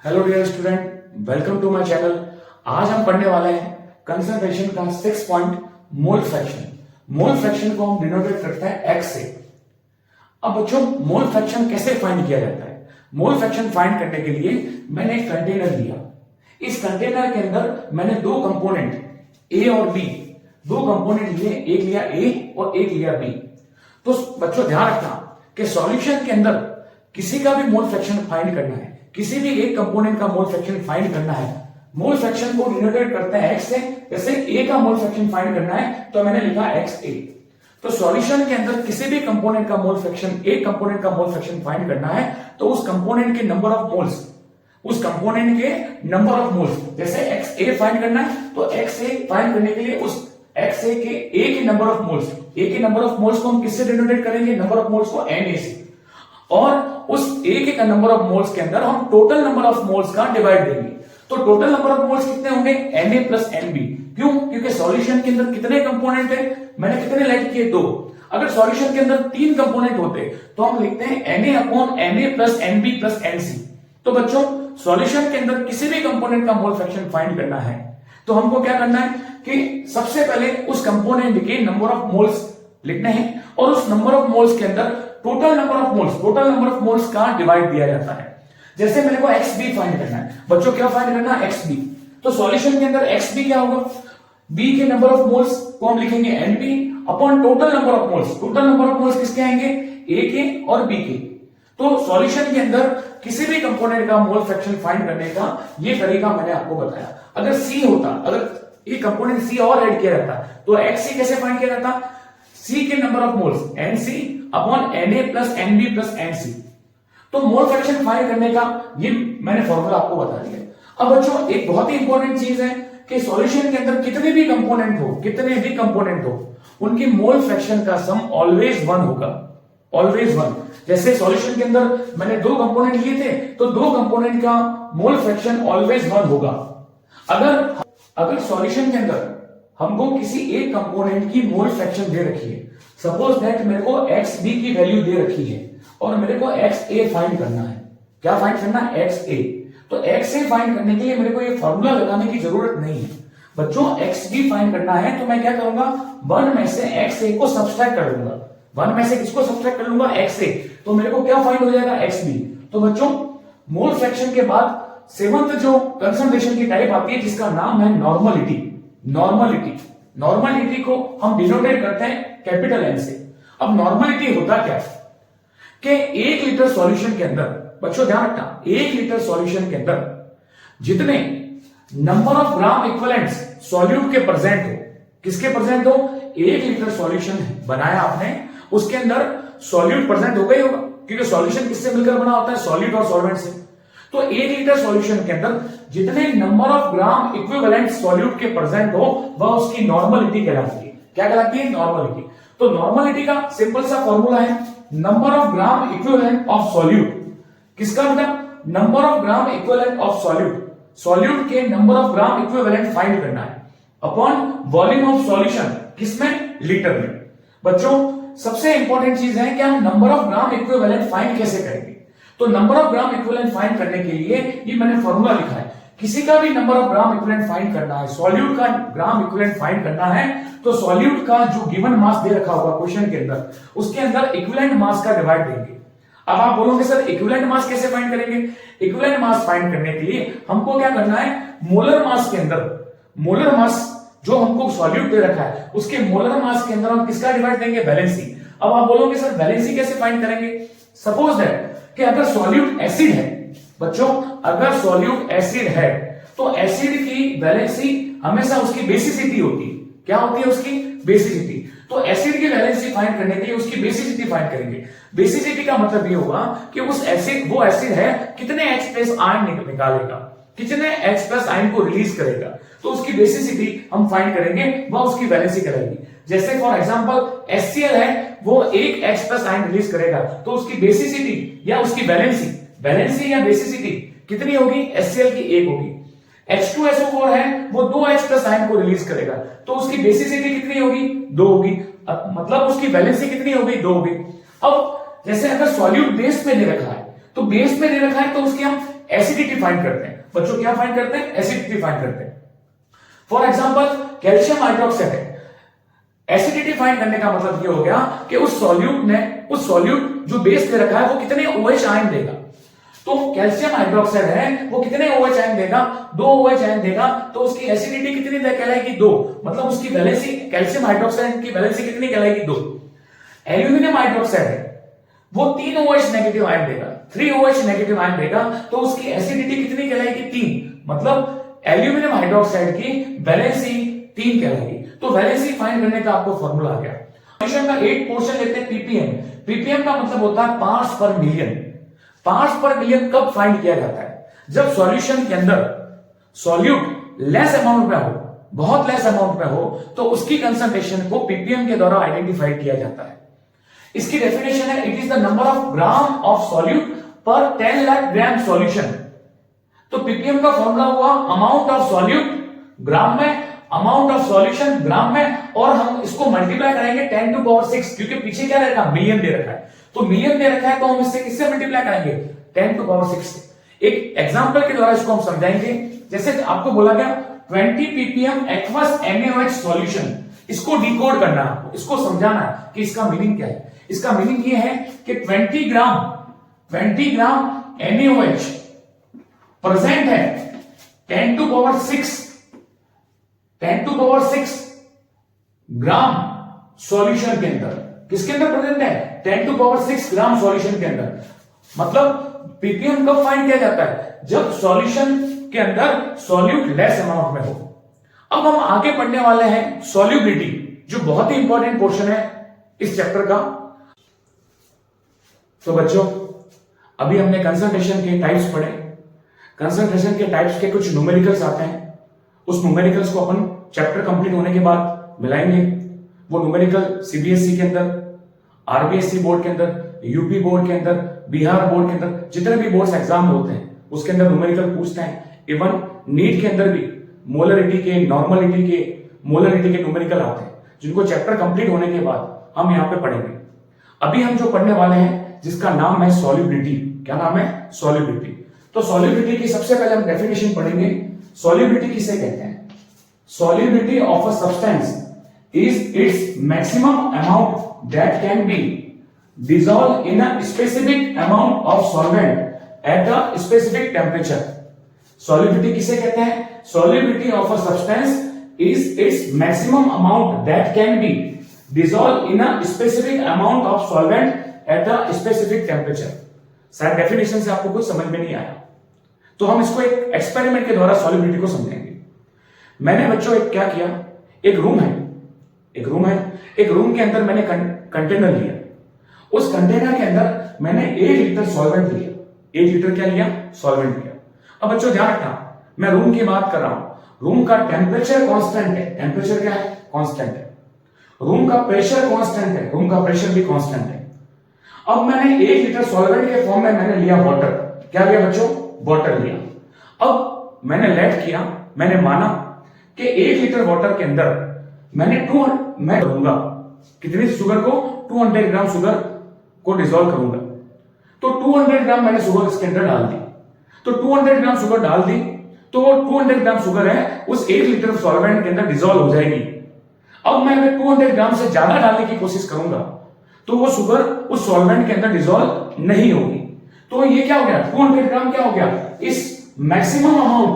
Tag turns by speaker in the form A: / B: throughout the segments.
A: Hello dear student, welcome to my channel. आज हम पढ़ने वाले हैं कंसंट्रेशन का 6 point mole fraction. Mole fraction को हम डिनोटेट करते हैं x से। अब बच्चों, मोल फ्रैक्शन कैसे फाइंड किया जाता है? मोल फ्रैक्शन फाइंड करने के लिए मैंने एक कंटेनर लिया। इस कंटेनर के अंदर मैंने दो कंपोनेंट a और b, दो कंपोनेंट लिए, एक लिया a और एक लिया b। तो बच्चों ध्यान रखना कि सॉल्यूशन के अंदर किसी का भी मोल फ्रैक्शन फाइंड करना है, किसी भी एक कंपोनेंट का मोल फ्रैक्शन फाइंड करना है, मोल फ्रैक्शन को डिनोटेट करते हैं x से। जैसे a का मोल फ्रैक्शन फाइंड करना है तो मैंने लिखा xa। तो सॉल्यूशन के अंदर किसी भी कंपोनेंट का मोल फ्रैक्शन, एक कंपोनेंट का मोल फ्रैक्शन फाइंड करना है तो उस कंपोनेंट के नंबर ऑफ मोल्स, उस कंपोनेंट के नंबर ऑफ मोल्स, जैसे xa फाइंड करना है तो xa फाइंड करने के लिए उस xa के a के नंबर ऑफ मोल्स, a के नंबर ऑफ मोल्स को हम किससे डिनोटेट करेंगे? नंबर ऑफ मोल्स को Na से। और उस A के नंबर ऑफ मोल्स के अंदर हम टोटल नंबर ऑफ मोल्स का डिवाइड देंगे। तो टोटल नंबर ऑफ मोल्स कितने होंगे? Na plus Nb। क्यों? क्योंकि सॉल्यूशन के अंदर कितने कंपोनेंट है? मैंने कितने लाइट किए? दो। अगर सॉल्यूशन के अंदर तीन कंपोनेंट होते तो हम लिखते हैं Na upon Na plus Nb plus Nc। तो बच्चों, सॉल्यूशन के अंदर किसी भी कंपोनेंट का मोल फ्रैक्शन फाइंड करना है तो हमको क्या करना है कि सबसे पहले उस कंपोनेंट के नंबर ऑफ मोल्स लिखने हैं और उस नंबर ऑफ मोल्स के अंदर टोटल नंबर ऑफ मोल्स का डिवाइड दिया जाता है। जैसे मेरे को XB फाइंड करना है। बच्चों क्या फाइंड करना है? XB। तो सॉल्यूशन के अंदर XB क्या होगा? B के नंबर ऑफ मोल्स को हम लिखेंगे NB upon total number of moles. Total number of moles किसके आएंगे? A के और B के। तो सॉल्यूशन के अंदर किसी भी कंपोनेंट का मोल फ्रैक्शन फाइंड करने का ये तरीका मैंने आपको बताया। अगर C होता, अगर ये कंपोनेंट C और ऐड किया जाता तो XC कैसे फाइंड किया जाता? C के number of moles NC upon Na plus Nb plus Nc। तो मोल फ्रैक्शन फाइंड करने का ये मैंने फॉर्मूला आपको बता दिया। अब बच्चों, एक बहुत ही इंपॉर्टेंट चीज है कि सॉल्यूशन के अंदर कितने भी कंपोनेंट हो, उनकी मोल फ्रैक्शन का सम ऑलवेज 1 होगा, ऑलवेज 1। जैसे सॉल्यूशन के अंदर मैंने दो कंपोनेंट लिए थे तो दो कंपोनेंट का मोल फ्रैक्शन ऑलवेज 1 होगा। अगर सॉल्यूशन के अंदर हमको किसी एक कंपोनेंट की मोल फ्रैक्शन दे रखी है, सपोज दैट मेरे को XB की वैल्यू दे रखी है और मेरे को XA फाइंड करना है। क्या फाइंड करना है? XA। तो XA फाइंड करने के लिए मेरे को ये फॉर्मूला लगाने की जरूरत नहीं है। बच्चों, XB फाइंड करना है तो मैं क्या करूंगा? 1 में से XA को सब्सट्रैक्ट कर लूंगा। 1 में से किसको सब्सट्रैक्ट कर लूंगा? XA। तो मेरे को क्या फाइंड हो जाएगा? XB। तो बच्चों, मोल फ्रैक्शन के बाद 7th जो कंसंट्रेशन की टाइप आती है जिसका नाम है नॉर्मलिटी। नॉर्मलिटी को हम डिनोटेट करते हैं कैपिटल N से। अब नॉर्मलिटी होता क्या कि 1 लीटर सॉल्यूशन के अंदर, बच्चों ध्यान रखना, 1 लीटर सॉल्यूशन के अंदर जितने number of gram equivalents solute के प्रेजेंट हो, किसके प्रेजेंट हो? 1 लीटर सॉल्यूशन बनाया आपने, उसके अंदर सॉल्यूट प्रेजेंट हो गई होगा, क्योंकि सॉल्यूशन किससे मिलकर बना होता है? सॉल्यूट और सॉल्वेंट से। तो 1 लीटर सॉल्यूशन के अंदर जितने number of gram equivalent solute के प्रेजेंट हो वह उसकी नॉर्मलिटी कहलाती है। क्या कहलाती है? नॉर्मलिटी। तो नॉर्मलिटी का सिंपल सा फॉर्मूला है number of gram equivalent of solute. किसका बेटा? Number of gram equivalent of solute. Solute के number of gram equivalent find करना है अपॉन वॉल्यूम ऑफ सॉल्यूशन। किसमें? लीटर में। बच्चों, सबसे इंपॉर्टेंट चीज है कि हम number of gram equivalent find कैसे करेंगे। तो number of gram equivalent find करने के लिए ये मैंने फॉर्मूला लिखा है। किसी का भी number of gram equivalent find करना है, सॉल्यूट का ग्राम इक्विवेलेंट फाइंड करना है तो सॉल्यूट का जो गिवन मास दे रखा होगा क्वेश्चन के अंदर, उसके अंदर इक्विवेलेंट मास का डिवाइड देंगे। अब आप बोलोगे सर इक्विवेलेंट मास कैसे फाइंड करेंगे? इक्विवेलेंट मास फाइंड करने के लिए हमको क्या करना है? मोलर मास के अंदर, मोलर मास जो हमको सॉल्यूट दे रखा है उसके मोलर मास के अंदर हम किसका डिवाइड देंगे? वैलेंसी। अब आप बोलोगे सर वैलेंसी कैसे फाइंड करेंगे? सपोज दैट कि अगर सॉल्यूट एसिड है, बच्चों अगर सॉल्यूट एसिड है तो एसिड की वैलेंसी हमेशा उसकी बेसिसिटी होती है। क्या होती है? उसकी बेसिसिटी। तो एसिड की वैलेंसी फाइंड करने के लिए उसकी बेसिसिटी फाइंड करेंगे। बेसिसिटी का मतलब ये होगा कि उस एसिड, वो एसिड है कितने H प्लस आयन निकालेगा, कितने H प्लस आयन को रिलीज करेगा, तो उसकी बेसिसिटी हम फाइंड करेंगे, वह उसकी वैलेंसी कहलाएगी। जैसे फॉर एग्जांपल HCl है, वो एक H प्लस आयन रिलीज करेगा तो उसकी बेसिसिटी या उसकी वैलेंसी या बेसिसिटी कितनी होगी? HCl की 1 होगी। H2SO4 है, वो 2 H प्लस आयन को रिलीज करेगा तो उसकी बेसिसिटी कितनी होगी? 2 होगी। मतलब उसकी वैलेंसी कितनी होगी? 2 होगी। अब जैसे अगर सॉल्यूट बेस में दे रखा है तो बेस में दे रखा है तो उसकी हम एसिडिटी फाइंड करते हैं। बच्चों क्या फाइंड करते हैं? एसिडिटी फाइंड करते हैं। फॉर एग्जांपल कैल्शियम हाइड्रोक्साइड है, एसिडिटी फाइंड करने का मतलब ये हो गया कि उस सॉल्यूट जो बेस दे रखा है वो कितने OH आयन देगा। तो कैल्शियम हाइड्रोक्साइड है वो कितने OH आयन देगा? 2 OH आयन देगा। तो उसकी एसिडिटी कितनी कहलाएगी? 2। मतलब उसकी वैलेंसी, कैल्शियम हाइड्रोक्साइड की वैलेंसी कितनी कहलाएगी? 2। एल्यूमिनियम हाइड्रोक्साइड है वो 3 OH नेगेटिव आयन देगा, 3 OH नेगेटिव आयन देगा। तो उसकी एसिडिटी कितनी कहलाएगी? 3। मतलब एल्यूमिनियम हाइड्रोक्साइड की वैलेंसी 3 कहलाएगी। तो वैलेंसी फाइंड करने का आपको फॉर्मूला आ गया। सॉल्यूशन का एक पोर्शन लेते हैं ppm। ppm का मतलब होता है पार्ट्स पर मिलियन। पार्ट्स पर मिलियन कब फाइंड किया जाता है? जब सॉल्यूशन के अंदर सॉल्यूट लेस अमाउंट में हो, बहुत लेस अमाउंट में हो, तो उसकी कंसंट्रेशन को ppm के द्वारा आइडेंटिफाई किया जाता है। इसकी डेफिनेशन है it is the number of gram of solute पर 10 लाख ग्राम सॉल्यूशन। तो ppm का फॉर्मूला हुआ अमाउंट ऑफ सॉल्यूट ग्राम में, अमाउंट ऑफ सॉल्यूशन ग्राम में, और हम इसको मल्टीप्लाई करेंगे 10 टू पावर 6, क्योंकि पीछे क्या रखा? मिलियन दे रखा है। तो मिलियन दे रखा है तो हम इससे किससे मल्टीप्लाई करेंगे? 10 टू पावर 6 से। एक एग्जांपल के द्वारा इसको हम समझाएंगे। जैसे आपको बोला गया 20 ppm एक्वस NaOH सॉल्यूशन, इसको डिकोड करना है आपको, इसको समझाना है कि इसका मीनिंग क्या है। इसका मीनिंग ये है कि 20 ग्राम NaOH प्रेजेंट है 10 टू पावर 6 ग्राम सॉल्यूशन के अंदर। किसके अंदर प्रेजेंट है? 10 टू पावर 6 ग्राम सॉल्यूशन के अंदर। मतलब ppm कब फाइंड किया जाता है? जब सॉल्यूशन के अंदर सॉल्यूट लेस अमाउंट में हो। अब हम आगे पढ़ने वाले हैं सॉल्युबिलिटी, जो बहुत ही इंपॉर्टेंट पोर्शन है इस चैप्टर का। तो बच्चों अभी हमने कंसंट्रेशन के टाइप्स पढ़े। कंसंट्रेशन के टाइप्स के कुछ न्यूमेरिकल्स आते हैं, उस न्यूमेरिकल्स को अपन चैप्टर कंप्लीट होने के बाद मिलाएंगे। वो न्यूमेरिकल CBSE के अंदर, RBSE बोर्ड के अंदर, यूपी बोर्ड के अंदर, बिहार बोर्ड के अंदर, जितने भी बोर्ड्स एग्जाम होते हैं उसके अंदर न्यूमेरिकल पूछते हैं। इवन नीट के अंदर भी मोलरिटी के, नॉर्मलिटी के, मोलरिटी के न्यूमेरिकल आते हैं, जिनको चैप्टर कंप्लीट होने के बाद हम यहाँ पे पढ़ेंगे। अभी हम जो पढ़ने वाले हैं जिसका नाम है सॉल्युबिलिटी। क्या नाम है? सॉल्युबिलिटी। तो सॉल्युबिलिटी की सबसे पहले हम डेफिनेशन पढ़ेंगे। सॉल्युबिलिटी किसे कहते हैं? Solubility of a substance is its maximum amount that can be dissolved in a specific amount of solvent at a specific temperature. Solubility किसे कहते हैं? Solubility of a substance is its maximum amount that can be dissolved in a specific amount of solvent at a specific temperature. शायद definition से आपको कुछ समझ में नहीं आया, तो हम इसको एक एक्सपेरिमेंट के द्वारा सॉल्युबिलिटी को समझेंगे। मैंने बच्चों क्या किया, एक रूम के अंदर मैंने कंटेनर लिया। उस कंटेनर के अंदर मैंने 1 लीटर सॉल्वेंट लिया। 1 लीटर क्या लिया? सॉल्वेंट लिया। अब बच्चों ध्यान रखना, मैं रूम की बात कर रहा हूं। रूम का टेम्परेचर कांस्टेंट है। टेम्परेचर क्या है? कांस्टेंट है। रूम का प्रेशर कांस्टेंट है। रूम का प्रेशर भी कांस्टेंट है। अब मैंने 1 लीटर सॉल्वेंट के फॉर्म में मैंने लिया वाटर। क्या लिया बच्चों? वाटर लिया। अब मैंने लेट किया, मैंने माना कि 1 लीटर वाटर के अंदर मैं करूंगा कितनी शुगर को? 200 ग्राम शुगर को डिसॉल्व करूंगा। तो 200 ग्राम मैंने शुगर इसके अंदर डाल दी। तो 200 ग्राम शुगर डाल दी, तो 200 ग्राम शुगर है उस 1 लीटर सॉल्वेंट के अंदर डिसॉल्व हो जाएगी। अब मैं अगर 200 ग्राम से ज्यादा डालने की कोशिश करूंगा तो वो शुगर उस सॉल्वेंट के अंदर डिसॉल्व नहीं होगी। तो ये क्या हो गया? 200 ग्राम क्या हो गया? इस मैक्सिमम अमाउंट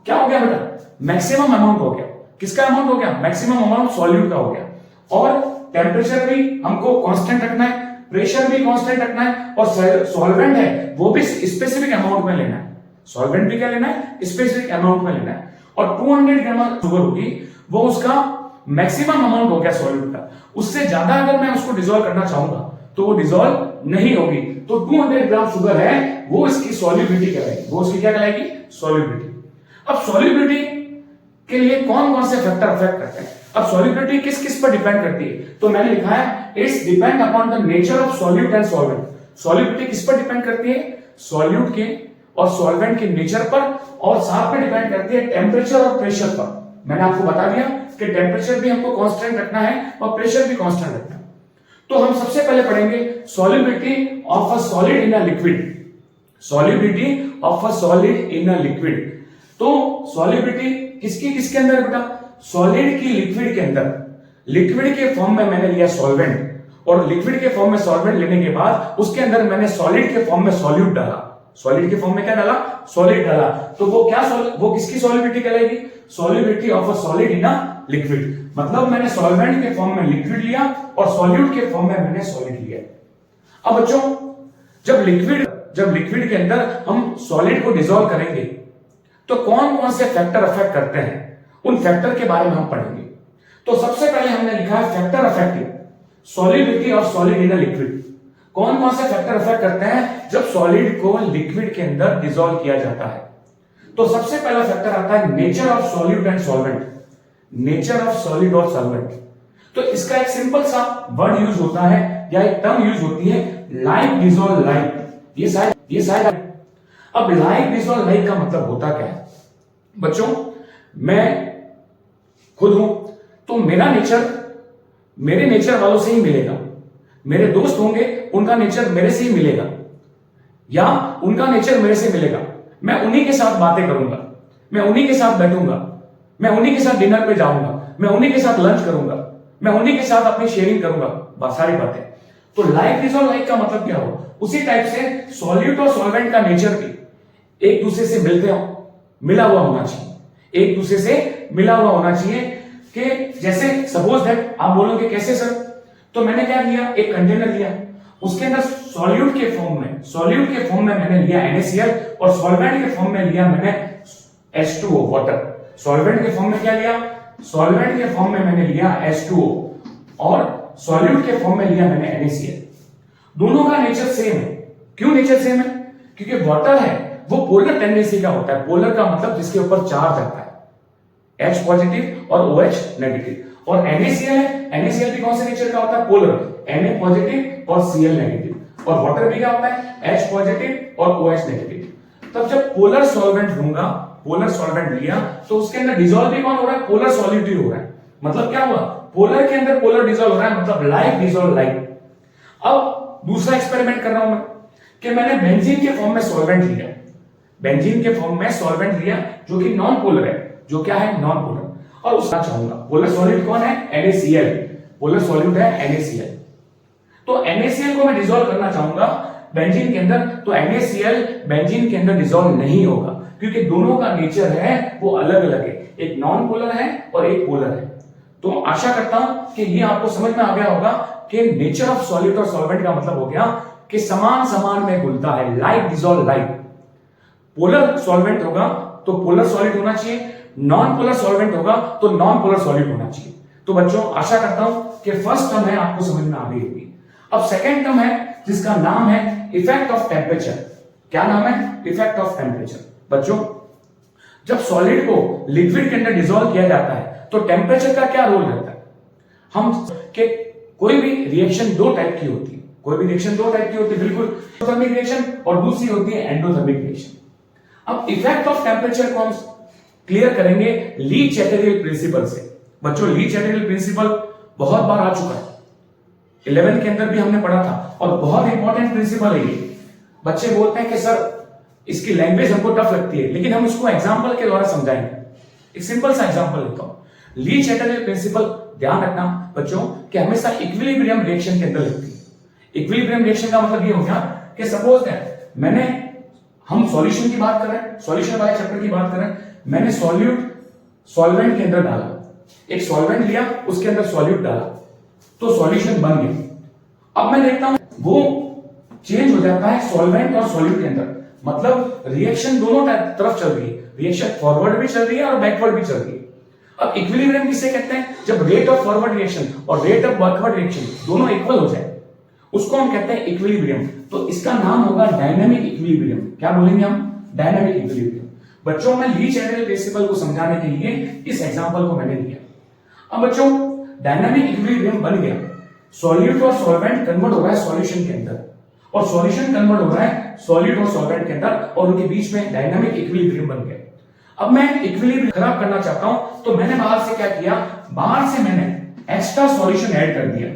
A: क्या हो गया बेटा? मैक्सिमम अमाउंट हो गया। किसका अमाउंट हो गया? मैक्सिमम अमाउंट सॉल्यूट का हो गया। और टेम्परेचर भी हमको कांस्टेंट रखना है, प्रेशर भी कांस्टेंट रखना है, और सॉल्वेंट है वो भी स्पेसिफिक अमाउंट में लेना है। सॉल्वेंट भी क्या लेना है? स्पेसिफिक अमाउंट में लेना है। और 200 ग्राम शुगर होगी, वो उसका मैक्सिमम अमाउंट हो गया सॉल्यूट का। उससे ज्यादा अगर मैं उसको डिसॉल्व करना चाहूंगा तो वो डिसॉल्व नहीं होगी। तो 200 ग्राम शुगर है वो इसकी सॉल्युबिलिटी कहलाएगी। वो उसकी क्या कहलाएगी? सॉल्युबिलिटी। अब सॉल्युबिलिटी के लिए कौन कौन से फैक्टर अफेक्ट करते हैं? अब सॉल्युबिलिटी किस किस पर डिपेंड करती है? तो मैंने लिखा है it's depend upon the nature of solute and solvent. Solubility किस पर डिपेंड करती है? सॉल्यूट के और सॉल्वेंट के नेचर पर, और साथ में डिपेंड करती है टेम्परेचर और प्रेशर पर। मैंने आपको बता दिया कि टेम्परेचर भी हमको कांस्टेंट रखना है और प्रेशर भी कांस्टेंट रखना है। तो हम सबसे पहले पढ़ेंगे solubility of a solid in a liquid. Solubility of a solid in a liquid. तो सॉलिबिलिटी किसकी किसके अंदर बेटा? सॉलिड की लिक्विड के अंदर। लिक्विड के फॉर्म में मैंने लिया सॉल्वेंट, और लिक्विड के फॉर्म में सॉल्वेंट लेने के बाद उसके अंदर मैंने सॉलिड के फॉर्म में सॉल्यूट डाला। सॉलिड के फॉर्म में क्या डाला? सॉलिड डाला। तो वो क्या वो किसकी सॉलिबिलिटी कहलाएगी? Solubility of a solid in a liquid. मतलब मैंने सॉल्वेंट के फॉर्म में लिक्विड लिया और सॉल्यूट के फॉर्म में मैंने सॉलिड लिया। अब बच्चों जब लिक्विड के अंदर हम सॉलिड को डिसॉल्व करेंगे तो कौन कौन से फैक्टर अफेक्ट करते हैं, उन फैक्टर के बारे में हम पढ़ेंगे। तो सबसे पहले हमने लिखा है factor affecting solubility of solid in a liquid. कौन कौन से फैक्टर अफेक्ट करते हैं जब सॉलिड को लिक्विड के अंदर डिसॉल्व किया जाता है? तो सबसे पहला फैक्टर आता है nature of solute and solvent. Nature of solid और सॉल्वेंट। तो इसका एक सिंपल सा वर्ड यूज होता है या एक टर्म यूज होती है, लाइक डिसॉल्व लाइक। ये शायद अब लाइक डिसॉल्व लाइक का मतलब होता क्या है? बच्चों मैं खुद हूं तो मेरे नेचर वालों से ही मिलेगा। मेरे दोस्त होंगे उनका नेचर मेरे से ही मिलेगा, या उनका नेचर मेरे से मिलेगा। मैं उन्हीं के साथ बातें करूंगा, मैं उन्हीं के साथ बैठूंगा, मैं उन्हीं के साथ डिनर पे जाऊंगा, मैं उन्हीं के साथ लंच करूंगा, मैं उन्हीं के साथ अपनी शेयरिंग करूंगा, सारी बातें। तो लाइक डिसॉल्व लाइक का मतलब क्या हो? उसी टाइप से सॉल्यूट और सॉल्वेंट का नेचर भी एक दूसरे से मिला हुआ होना चाहिए। एक दूसरे से मिला हुआ होना चाहिए कि जैसे सपोज दैट आप बोलोगे कैसे सर? तो मैंने क्या किया, एक कंटेनर लिया, उसके अंदर सॉल्यूट के फॉर्म में मैंने लिया NaCl और सॉल्वेंट के फॉर्म में लिया मैंने H2O वाटर। सॉल्वेंट के फॉर्म में क्या लिया? सॉल्वेंट के फॉर्म में मैंने लिया H2O और सॉल्यूट के फॉर्म में लिया मैंने NaCl। दोनों का नेचर सेम है। क्यों नेचर सेम है? क्योंकि वाटर है वो पोलर टेंडेंसी का होता है। पोलर का मतलब जिसके ऊपर चार्ज आता है, H पॉजिटिव और OH नेगेटिव। और NaCl है, NaCl भी कौन से नेचर का होता है? पोलर, Na पॉजिटिव और Cl नेगेटिव। और वाटर भी क्या होता है? H पॉजिटिव और OH नेगेटिव। तब जब पोलर सॉल्वेंट लूंगा, पोलर सॉल्वेंट लिया तो उसके अंदर डिसॉल्व भी कौन हो रहा है? पोलर सॉल्यूट हो रहा है। मतलब क्या हुआ? पोलर के अंदर पोलर डिसॉल्व हो रहा है, मतलब लाइक डिसॉल्व लाइक। अब दूसरा एक्सपेरिमेंट कर रहा हूं मैं कि मैंने बेंजीन के फॉर्म में सॉल्वेंट लिया, बेंजीन के फॉर्म में सॉल्वेंट लिया जो कि नॉन पोलर है। जो क्या है? Non polar. और उसका चाहूंगा पोलर सॉल्यूट कौन है? NaCl। पोलर सॉल्यूट है NaCl। तो NaCl को मैं डिसॉल्व करना चाहूंगा बेंजीन के अंदर, तो NaCl बेंजीन के अंदर डिसॉल्व नहीं होगा क्योंकि दोनों का नेचर है वो अलग अलग है, एक नॉन पोलर है और एक पोलर है। तो आशा करता हूं कि ये आपको समझ में आ गया होगा कि नेचर ऑफ सॉल्यूट और सॉल्वेंट का मतलब हो गया कि समान समान में घुलता है, like dissolve like. Polar solvent होगा तो पोलर सॉलिड होना चाहिए, नॉन पोलर सॉल्वेंट होगा तो नॉन पोलर सॉलिड होना चाहिए। तो बच्चों आशा करता हूं कि फर्स्ट टर्म है आपको समझ में आ गई होगी। अब सेकंड टर्म है जिसका नाम है इफेक्ट ऑफ टेम्परेचर। क्या नाम है? Effect of temperature. बच्चों जब सॉलिड को लिक्विड के अंदर डिसॉल्व किया जाता है तो टेम्परेचर का क्या रोल रहता है? हम कि कोई भी रिएक्शन दो टाइप की होती है, कोई भी रिएक्शन दो टाइप की होती है, बिल्कुल, एक्सोथर्मिक रिएक्शन और दूसरी होती है एंडोथर्मिक रिएक्शन। अब इफेक्ट ऑफ टेम्परेचर को हम क्लियर करेंगे ली चैटरजियल प्रिंसिपल से। बच्चों ली चैटरजियल प्रिंसिपल बहुत बार आ चुका है, 11 के अंदर भी हमने पढ़ा था और बहुत इंपॉर्टेंट प्रिंसिपल है ये। बच्चे बोलते हैं कि सर इसकी लैंग्वेज हमको टफ लगती है, लेकिन हम इसको एग्जांपल के द्वारा समझाएंगे। एक सिंपल सा एग्जांपल लेता हूं। ली चैटरजियल प्रिंसिपल ध्यान रखना बच्चों कि हमेशा इक्विलिब्रियम रिएक्शन के अंदर लगती है। इक्विलिब्रियम रिएक्शन का मतलब ये हो गया कि सपोज दैट हम सॉल्यूशन की बात कर रहे हैं, सॉल्यूशन वाले चैप्टर की बात कर रहे हैं, मैंने सॉल्यूट सॉल्वेंट के अंदर डाला, एक सॉल्वेंट लिया उसके अंदर सॉल्यूट डाला तो सॉल्यूशन बन गया। अब मैं देखता हूं वो चेंज हो जाता है सॉल्वेंट और सॉल्यूट के अंदर, मतलब रिएक्शन दोनों तरफ चल रही है, रिएक्शन फॉरवर्ड भी चल रही है और बैकवर्ड भी चल रही है। अब इक्विलिब्रियम किसे कहते हैं? जब रेट ऑफ फॉरवर्ड रिएक्शन और रेट ऑफ बैकवर्ड रिएक्शन दोनों इक्वल हो जाए उसको हम कहते हैं इक्विलिब्रियम। तो इसका नाम होगा डायनामिक इक्विलिब्रियम। क्या बोलेंगे हम? Dynamic equilibrium. बच्चों मैं ली चैटरजियल प्रिंसिपल को समझाने के लिए इस एग्जांपल को मैंने लिया। अब बच्चों डायनामिक इक्विलिब्रियम बन गया, सॉल्यूट और सॉल्वेंट कन्वर्ट हो रहा है सॉल्यूशन के अंदर और सॉल्यूशन कन्वर्ट हो रहा है सॉल्यूट और सॉल्वेंट के अंदर और उनके बीच में डायनामिक इक्विलिब्रियम बन गया। अब मैं इक्विलिब्रियम खराब करना चाहता हूं तो मैंने बाहर से क्या किया? बाहर से मैंने एक्स्ट्रा सॉल्यूशन ऐड कर दिया।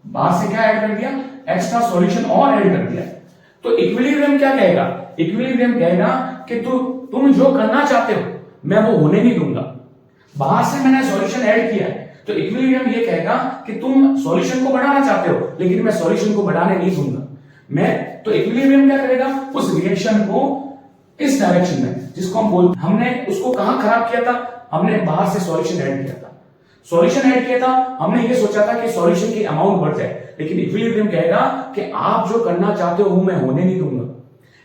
A: बाहर से क्या ऐड कर दिया? एक्स्ट्रा सॉल्यूशन और ऐड कर दिया। तो इक्विलिब्रियम क्या कहेगा इक्विलिब्रियम कहेगा कि तुम जो करना चाहते हो मैं वो होने नहीं दूंगा। बाहर से मैंने सॉल्यूशन ऐड किया है तो इक्विलिब्रियम ये कहेगा कि तुम सॉल्यूशन को बढ़ाना चाहते हो लेकिन मैं सॉल्यूशन को बढ़ाने नहीं दूंगा। तो इक्विलिब्रियम क्या करेगा, उस रिएक्शन को इस डायरेक्शन में, जिसको हम बोलते, हमने उसको कहां खराब किया था, हमने बाहर से सॉल्यूशन ऐड किया था। सॉल्यूशन ऐड किया था, हमने ये सोचा था कि सॉल्यूशन की अमाउंट बढ़ जाए, लेकिन इक्विलिब्रियम कहेगा कि आप जो करना चाहते हो वो मैं होने नहीं दूंगा।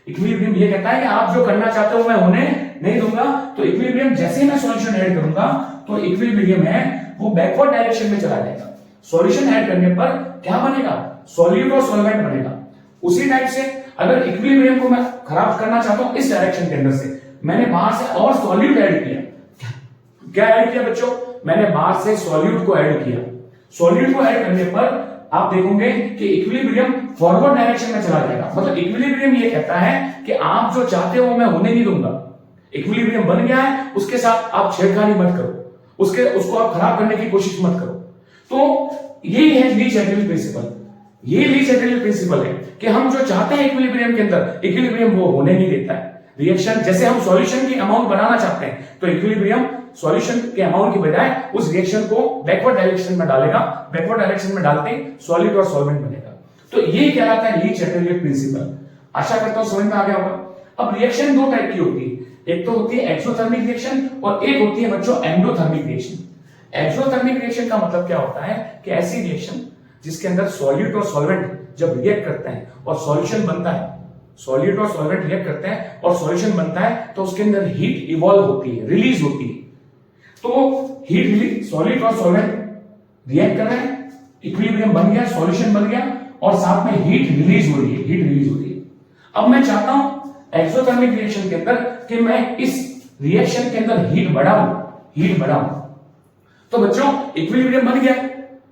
A: इक्विलिब्रियम ये कहता है कि आप जो करना चाहते हो मैं होने नहीं दूंगा। तो इक्विलिब्रियम जैसे ही मैं सॉल्यूशन ऐड करूंगा तो इक्विलिब्रियम है वो बैकवर्ड डायरेक्शन में चला जाएगा। सॉल्यूशन ऐड करने पर क्या बनेगा, सॉल्यूट और सॉल्वेंट बनेगा। उसी टाइप से अगर इक्विलिब्रियम को मैं खराब करना चाहता हूं इस डायरेक्शन के अंदर से, मैंने बाहर से और सॉल्यूट ऐड किया। क्या ऐड किया बच्चों, मैंने बाहर से सॉल्यूट को ऐड किया। सॉल्यूट को ऐड करने पर आप देखोगे कि इक्विलिब्रियम फॉरवर्ड डायरेक्शन में चला जाएगा। मतलब इक्विलिब्रियम ये कहता है कि आप जो चाहते हो मैं होने नहीं दूंगा। इक्विलिब्रियम बन गया है, उसके साथ आप छेड़खानी मत करो, उसको आप खराब करने की कोशिश मत करो। तो यही है ली चैटरजी प्रिंसिपल। ये ली चैटरजी प्रिंसिपल है कि हम जो चाहते हैं इक्विलिब्रियम के अंदर, इक्विलिब्रियम वो होने नहीं देता है। रिएक्शन जैसे हम सॉल्यूशन की अमाउंट बढ़ाना चाहते हैं तो इक्विलिब्रियम सॉल्यूशन के अमाउंट की बजाय उस रिएक्शन को बैकवर्ड डायरेक्शन में डालेगा। बैकवर्ड डायरेक्शन में डालते ही सॉलिड और सॉल्वेंट बनेगा। तो ये कहलाता है ली चैटरजी प्रिंसिपल। आशा करता हूं समझ में आ गया होगा। अब रिएक्शन दो टाइप की होती है, एक तो होती है एक्सोथर्मिक रिएक्शन और एक होती है बच्चों एंडोथर्मिक रिएक्शन। एक्सोथर्मिक रिएक्शन का मतलब क्या होता है कि ऐसी रिएक्शन जिसके अंदर सॉल्यूट और सॉल्वेंट जब रिएक्ट करते हैं और सॉल्यूशन बनता है, सॉल्यूट और सॉल्वेंट रिएक्ट करते हैं और सॉल्यूशन बनता है तो उसके अंदर हीट इवॉल्व होती है, रिलीज होती है। तो हीट रिलीज, सॉल्यूट और सॉल्वेंट रिएक्ट कर रहे हैं, इक्विलिब्रियम बन गया, सॉल्यूशन बन गया और साथ में हीट रिलीज हो रही है, हीट रिलीज हो रही है। अब मैं चाहता हूं एक्सोथर्मिक रिएक्शन के अंदर कि मैं इस रिएक्शन के अंदर हीट बढ़ाऊं। तो बच्चों इक्विलिब्रियम बन गया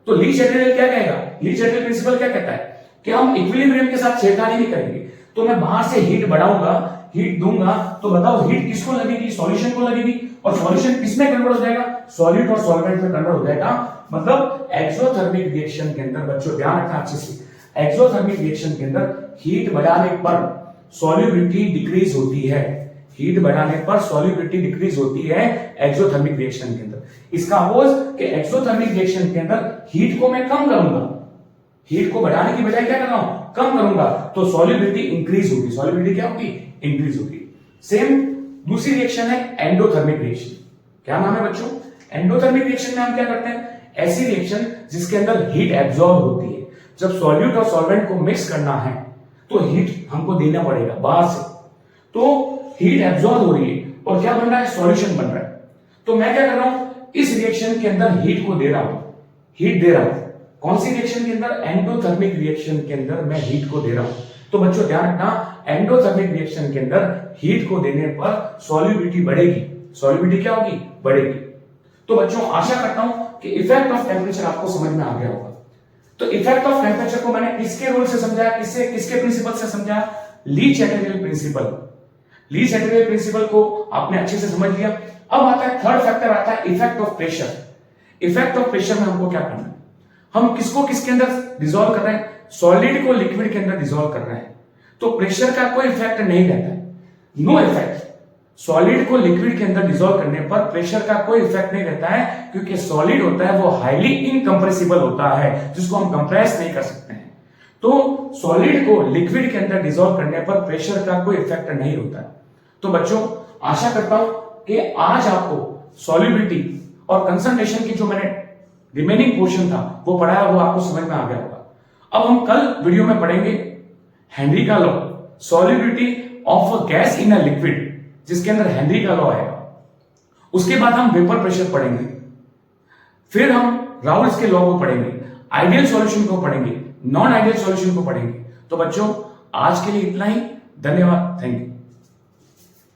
A: तो ली चैटरजी क्या कहेगा, ली चैटरजी प्रिंसिपल क्या कहता है कि हम इक्विलिब्रियम के साथ छेड़खानी नहीं करेंगे। तो मैं बाहर से हीट बढ़ाऊंगा, हीट दूंगा, तो बताओ हीट किसको लगेगी, सॉल्यूशन को लगेगी। और सॉल्यूशन किसमें कन्वर्ट हो जाएगा, सॉल्यूट और सॉल्वेंट में कन्वर्ट हो जाएगा। मतलब एक्सोथर्मिक रिएक्शन के अंदर बच्चों ध्यान रखना अच्छे से, एक्सोथर्मिक रिएक्शन के अंदर हीट बढ़ाने पर सॉल्युबिलिटी डिक्रीज होती है। हीट बढ़ाने पर सॉल्युबिलिटी डिक्रीज होती है एक्सोथर्मिक रिएक्शन के अंदर। इसका अपोज कि एक्सोथर्मिक रिएक्शन के अंदर हीट को मैं कम करूंगा, हीट को बढ़ाने की बजाय क्या कर रहा हूं, कम करूंगा, तो सॉल्युबिलिटी इंक्रीज होगी। सॉल्युबिलिटी क्या होगी, इंक्रीज होगी। सेम दूसरी रिएक्शन है एंडोथर्मिक रिएक्शन। क्या नाम है बच्चों, एंडोथर्मिक रिएक्शन में हम क्या करते हैं, ऐसी रिएक्शन जिसके अंदर हीट एब्जॉर्ब होती है। जब सॉल्यूट और सॉल्वेंट को मिक्स करना है तो हीट हमको देना पड़ेगा बाहर से, तो हीट एब्जॉर्ब हो रही है और क्या बन रहा है, सॉल्यूशन बन रहा है। तो मैं क्या कर रहा हूं, इस रिएक्शन के अंदर हीट को दे रहा हूं, हीट दे रहा हूं। कौन सी रिएक्शन के अंदर, एंडोथर्मिक रिएक्शन के अंदर मैं हीट को दे रहा हूं। तो बच्चों ध्यान रखना, एंडोथर्मिक रिएक्शन के अंदर हीट को देने पर सॉल्युबिलिटी बढ़ेगी। सॉल्युबिलिटी क्या होगी, बढ़ेगी। तो बच्चों आशा करता हूं कि इफेक्ट ऑफ टेम्परेचर आपको समझ में आ गया होगा। तो इफेक्ट ऑफ टेम्परेचर को मैंने किसके रूल से समझाया, किसके प्रिंसिपल से समझाया, ली चैटरजी प्रिंसिपल। ली चैटरजी प्रिंसिपल को आपने अच्छे से समझ लिया। अब आता है थर्ड फैक्टर, आता है effect of pressure. Effect of pressure में हमको क्या करना है, हम किसको किसके अंदर डिसॉल्व कर रहे हैं, सॉलिड को लिक्विड के अंदर डिसॉल्व कर रहे हैं। तो प्रेशर का कोई इफेक्ट नहीं रहता है, नो इफेक्ट। सॉलिड को लिक्विड के अंदर डिसॉल्व करने पर प्रेशर का कोई इफेक्ट नहीं रहता है, क्योंकि सॉलिड होता है वो हाईली इनकंप्रेसिबल होता है, जिसको हम कंप्रेस नहीं कर सकते हैं। तो सॉलिड को लिक्विड के अंदर डिसॉल्व करने पर प्रेशर का कोई इफेक्ट नहीं होता है। तो बच्चों आशा करता हूं कि आज आपको सॉल्युबिलिटी और कंसंट्रेशन की जो मैंने रिमेनिंग पोर्शन था वो पढ़ाया, वो आपको समझ में आ गया होगा। अब हम कल वीडियो में पढ़ेंगे हेनरी का law, solubility of a gas in a liquid, जिसके अंदर हेनरी का लॉ आएगा। उसके बाद हम वेपर प्रेशर पढ़ेंगे, फिर हम राउल्स के लॉ को पढ़ेंगे, आइडियल सॉल्यूशन को पढ़ेंगे, नॉन आइडियल सॉल्यूशन को पढ़ेंगे। तो बच्चों आज के लिए इतना ही, धन्यवाद, थैंक यू।